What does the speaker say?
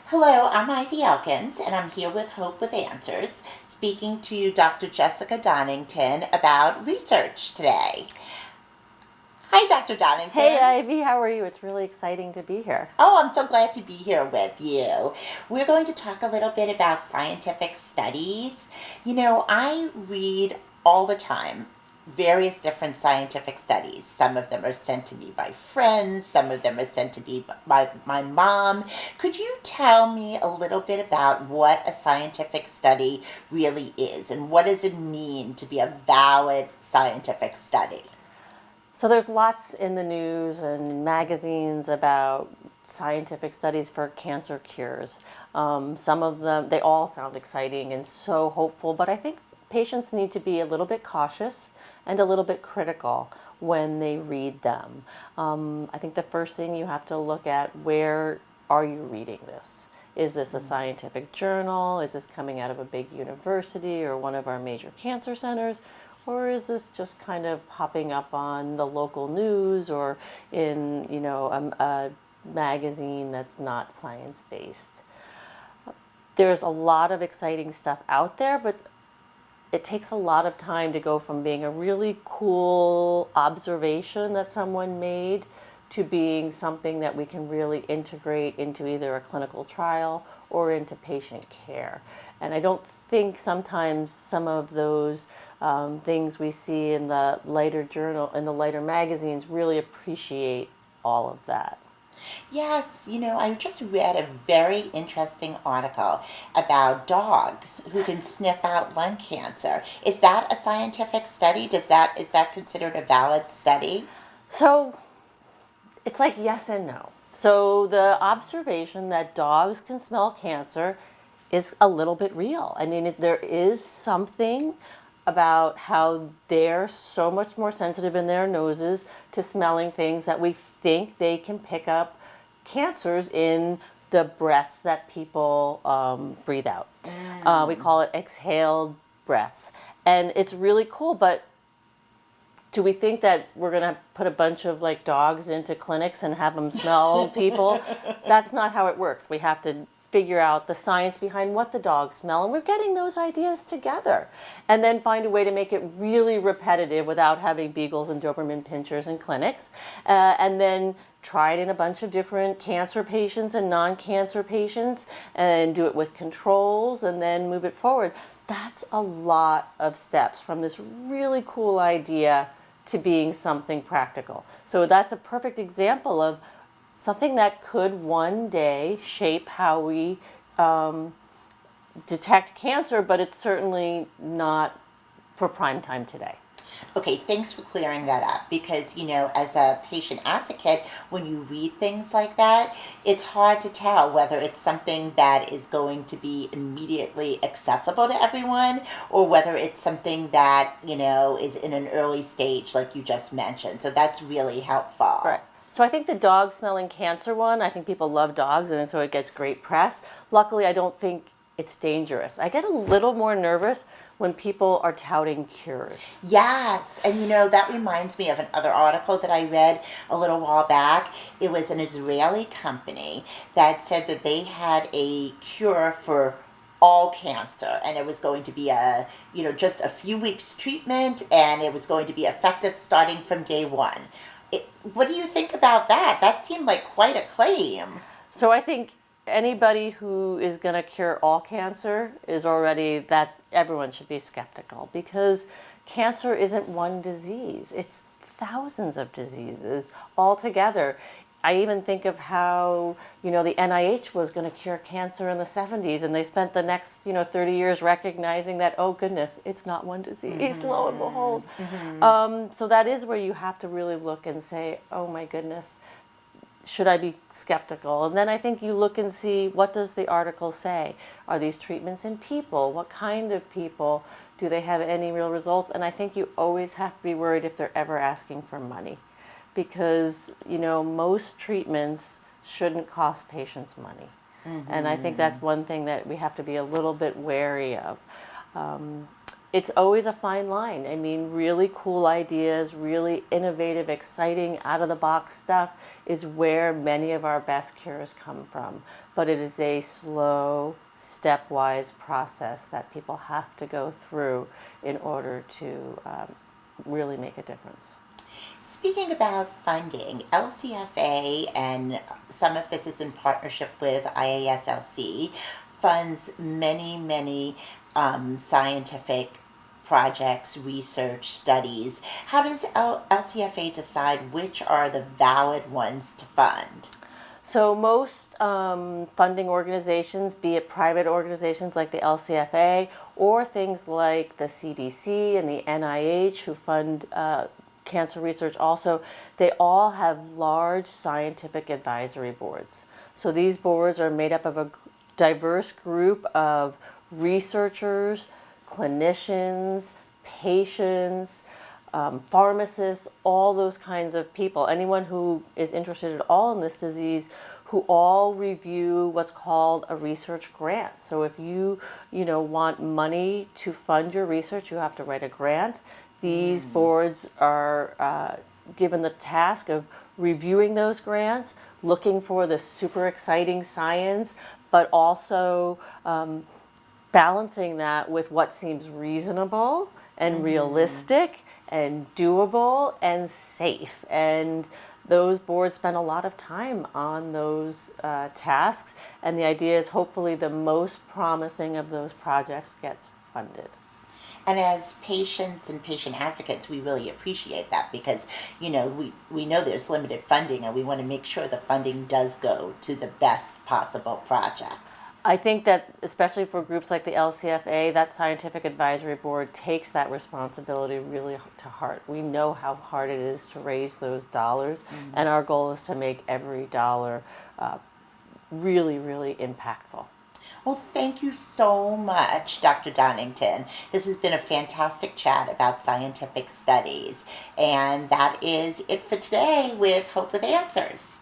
Hello, I'm Ivy Elkins, and I'm here with Hope with Answers, speaking to Dr. Jessica Donington about research today. Hi, Dr. Hey Donington. Ivy, how are you? It's really exciting to be here. Oh, I'm so glad to be here with you. We're going to talk a little bit about scientific studies. I read all the time various different scientific studies. Some of them are sent to me by friends, some of them are sent to me by my mom. Could you tell me a little bit about what a scientific study really is and what does it mean to be a valid scientific study? So there's lots in the news and magazines about scientific studies for cancer cures. Some of them, they all sound exciting and so hopeful, but I think patients need to be a little bit cautious and a little bit critical when they read them. I think the first thing you have to look at, where are you reading this? Is this a scientific journal? Is this coming out of a big university or one of our major cancer centers? Or is this just kind of popping up on the local news or in, a magazine that's not science-based? There's a lot of exciting stuff out there, but it takes a lot of time to go from being a really cool observation that someone made to being something that we can really integrate into either a clinical trial or into patient care. And I don't think sometimes some of those things we see in the lighter journal, in the lighter magazines, really appreciate all of that. Yes, I just read a very interesting article about dogs who can sniff out lung cancer. Is that a scientific study? Is that considered a valid study? So it's like yes and no. So the observation that dogs can smell cancer is a little bit real. I mean, there is something about how they're so much more sensitive in their noses to smelling things that we think they can pick up cancers in the breaths that people breathe out. We call it exhaled breaths. And it's really cool, but do we think that we're going to put a bunch of like dogs into clinics and have them smell people? That's not how it works. We have to figure out the science behind what the dogs smell, and we're getting those ideas together. And then find a way to make it really repetitive without having beagles and Doberman pinschers in clinics. And then try it in a bunch of different cancer patients and non-cancer patients and do it with controls and then move it forward. That's a lot of steps from this really cool idea to being something practical. So that's a perfect example of something that could one day shape how we detect cancer, but it's certainly not for prime time today. Okay, thanks for clearing that up because, as a patient advocate, when you read things like that, it's hard to tell whether it's something that is going to be immediately accessible to everyone or whether it's something that, is in an early stage, like you just mentioned. So that's really helpful. Right. So I think the dog smelling cancer one, I think people love dogs and so it gets great press. Luckily, I don't think it's dangerous. I get a little more nervous when people are touting cures. Yes, and that reminds me of another article that I read a little while back. It was an Israeli company that said that they had a cure for all cancer and it was going to be just a few weeks treatment and it was going to be effective starting from day one. What do you think about that? That seemed like quite a claim. So I think anybody who is going to cure all cancer is already that everyone should be skeptical because cancer isn't one disease. It's thousands of diseases all together. I even think of how, the NIH was going to cure cancer in the 70s and they spent the next, 30 years recognizing that, oh goodness, it's not one disease, lo and behold. So that is where you have to really look and say, oh my goodness, should I be skeptical? And then I think you look and see, what does the article say? Are these treatments in people? What kind of people? Do they have any real results? And I think you always have to be worried if they're ever asking for money. Because, most treatments shouldn't cost patients money. And I think that's one thing that we have to be a little bit wary of. it's always a fine line. I mean, really cool ideas, really innovative, exciting, out of the box stuff is where many of our best cures come from. But it is a slow, stepwise process that people have to go through in order to really make a difference. Speaking about funding, LCFA, and some of this is in partnership with IASLC, funds many scientific projects, research, studies. How does LCFA decide which are the valid ones to fund? So most funding organizations, be it private organizations like the LCFA or things like the CDC and the NIH who fund cancer research also, they all have large scientific advisory boards. So these boards are made up of a diverse group of researchers, clinicians, patients, pharmacists, all those kinds of people, anyone who is interested at all in this disease, who all review what's called a research grant. So if you want money to fund your research, you have to write a grant. These boards are given the task of reviewing those grants, looking for the super exciting science, but also balancing that with what seems reasonable and realistic and doable and safe. And those boards spend a lot of time on those tasks. And the idea is hopefully the most promising of those projects gets funded. And as patients and patient advocates, we really appreciate that because, we know there's limited funding and we want to make sure the funding does go to the best possible projects. I think that especially for groups like the LCFA, that scientific advisory board takes that responsibility really to heart. We know how hard it is to raise those dollars, and our goal is to make every dollar really, really impactful. Well, thank you so much, Dr. Donington. This has been a fantastic chat about scientific studies. And that is it for today with Hope with Answers.